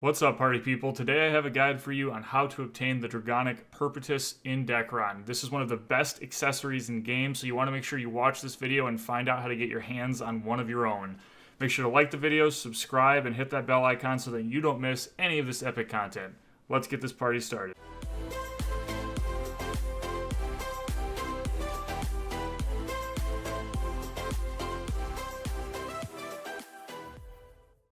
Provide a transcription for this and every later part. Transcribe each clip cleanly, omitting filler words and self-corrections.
What's up, party people? Today I have a guide for you on how to obtain the Dragonic Perpetuus in Dekaron. This is one of the best accessories in game, so you want to make sure you watch this video and find out how to get your hands on one of your own. Make sure to like the video, subscribe, and hit that bell icon so that you don't miss any of this epic content. Let's get this party started.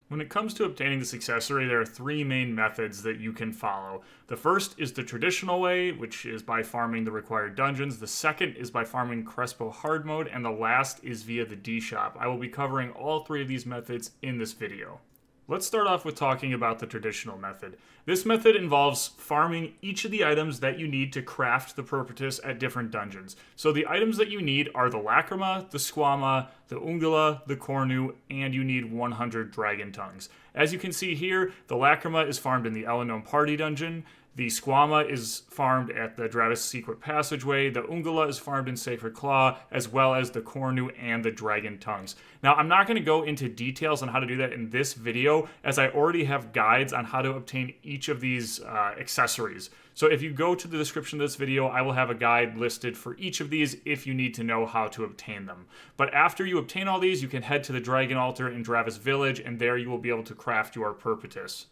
When it comes to obtaining this accessory, there are three main methods that you can follow. The first is the traditional way, which is by farming the required dungeons. The second is by farming Crespo hard mode, and the last is via the D shop. I will be covering all three of these methods in this video. Let's start off with talking about the traditional method. This method involves farming each of the items that you need to craft the Perpetuus at different dungeons. So the items that you need are the Lacrima, the Squama, the Ungula, the Kontinuum, and you need 100 Dragon Tongues. As you can see here, the Lacrima is farmed in the Unknown Party dungeon. The Squama is farmed at the Dravis Secret Passageway, the Ungula is farmed in Sacred Claw, as well as the Kontinuum and the Dragon Tongues. Now, I'm not going to go into details on how to do that in this video, as I already have guides on how to obtain each of these accessories. So if you go to the description of this video, I will have a guide listed for each of these if you need to know how to obtain them. But after you obtain all these, you can head to the Dragon Altar in Dravis Village, and there you will be able to craft your Perpetuus.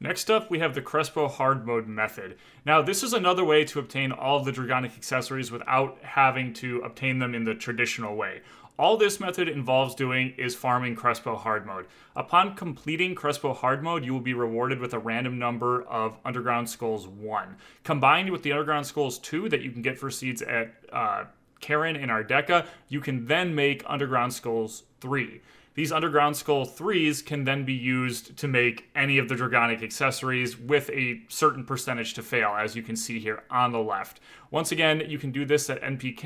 Next up, we have the Crespo Hardmode Method. Now, this is another way to obtain all of the Dragonic accessories without having to obtain them in the traditional way. All this method involves doing is farming Crespo hard mode. Upon completing Crespo hard mode, you will be rewarded with a random number of Underground Skulls 1. Combined with the Underground Skulls 2 that you can get for seeds at Karen in Ardeka, you can then make Underground Skulls 3. These Underground Skull 3s can then be used to make any of the Dragonic accessories with a certain percentage to fail, as you can see here on the left. Once again, you can do this at NPC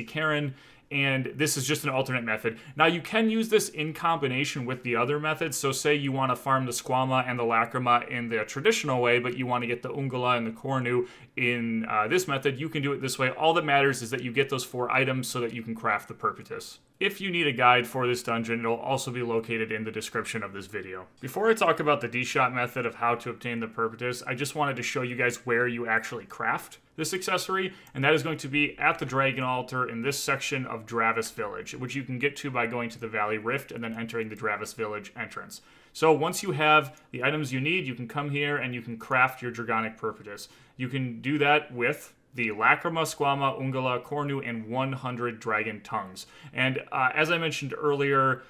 Karen, and this is just an alternate method. Now, you can use this in combination with the other methods, so say you want to farm the Squama and the Lacrima in the traditional way, but you want to get the Ungula and the Kontinuum in this method, you can do it this way. All that matters is that you get those 4 items so that you can craft the Perpetuus. If you need a guide for this dungeon, it'll also be located in the description of this video. Before I talk about the D-Shot method of how to obtain the Perpetuus, I just wanted to show you guys where you actually craft this accessory, and that is going to be at the Dragon Altar in this section of Dravis Village, which you can get to by going to the Valley Rift and then entering the Dravis Village entrance. So once you have the items you need, you can come here and you can craft your Dragonic Perpetuus. You can do that with the Lacrima, Squama, Ungula, Kontinuum, and 100 Dragon Tongues. And as I mentioned earlier,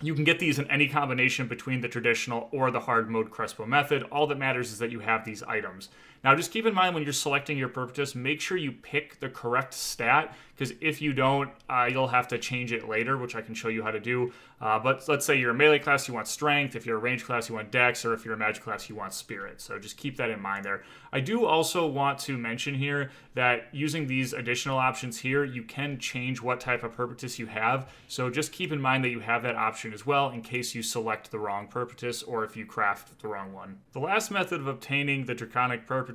you can get these in any combination between the traditional or the hard mode Crespo method. All that matters is that you have these items. Now, just keep in mind when you're selecting your Perpetuus, make sure you pick the correct stat, because if you don't, you'll have to change it later, which I can show you how to do. But let's say you're a melee class, you want strength. If you're a range class, you want dex, or if you're a magic class, you want spirit. So just keep that in mind there. I do also want to mention here that using these additional options here, you can change what type of Perpetuus you have. So just keep in mind that you have that option as well in case you select the wrong Perpetuus or if you craft the wrong one. The last method of obtaining the Dragonic Perpetuus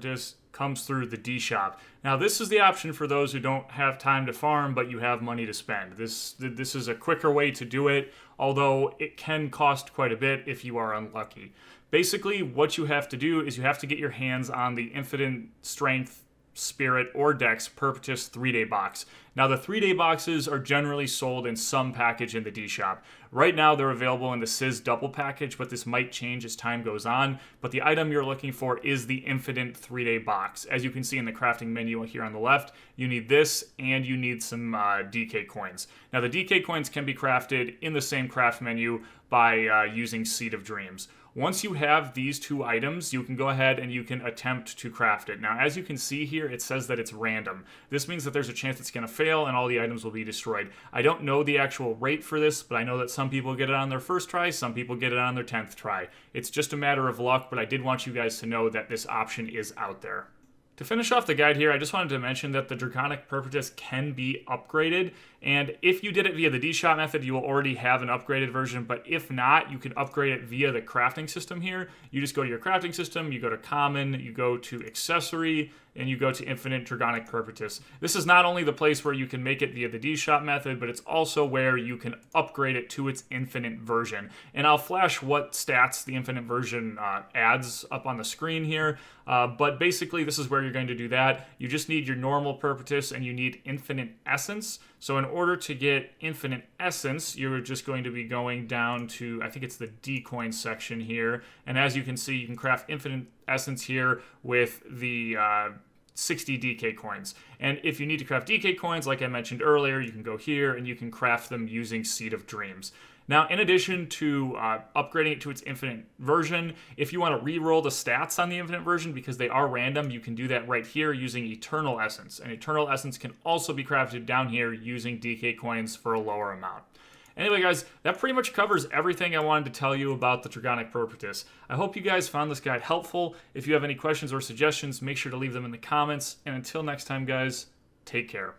comes through the D shop. Now, this is the option for those who don't have time to farm, but you have money to spend. This is a quicker way to do it, although it can cost quite a bit if you are unlucky. Basically, what you have to do is you have to get your hands on the Infinite Strength, Spirit, or Dex Perpetuus 3-day box. Now, the 3-day boxes are generally sold in some package in the D shop. Right now, they're available in the Sizz double package, but this might change as time goes on. But the item you're looking for is the Infinite 3-day box. As you can see in the crafting menu here on the left, you need this and you need some DK coins. Now, the DK coins can be crafted in the same craft menu by using Seed of Dreams. Once you have these 2 items, you can go ahead and you can attempt to craft it. Now, as you can see here, it says that it's random. This means that there's a chance it's going to fail and all the items will be destroyed. I don't know the actual rate for this, but I know that some people get it on their first try, some people get it on their 10th try. It's just a matter of luck, but I did want you guys to know that this option is out there. To finish off the guide here, I just wanted to mention that the Dragonic Perpetuus can be upgraded. And if you did it via the D-Shot method, you will already have an upgraded version, but if not, you can upgrade it via the crafting system here. You just go to your crafting system, you go to Common, you go to Accessory, and you go to Infinite Dragonic Perpetuus. This is not only the place where you can make it via the D-Shot method, but it's also where you can upgrade it to its infinite version. And I'll flash what stats the infinite version adds up on the screen here, but basically this is where you're going to do that. You just need your normal Perpetuus and you need infinite essence. So in order to get infinite essence, you're just going to be going down to, I think it's the D-Coin section here, and as you can see, you can craft infinite essence here with the 60 DK coins. And if you need to craft DK coins, like I mentioned earlier, you can go here and you can craft them using Seed of Dreams. Now, in addition to upgrading it to its infinite version, if you want to re-roll the stats on the infinite version, because they are random, you can do that right here using Eternal Essence. And Eternal Essence can also be crafted down here using DK coins for a lower amount. Anyway, guys, that pretty much covers everything I wanted to tell you about the Dragonic Perpetuus. I hope you guys found this guide helpful. If you have any questions or suggestions, make sure to leave them in the comments. And until next time, guys, take care.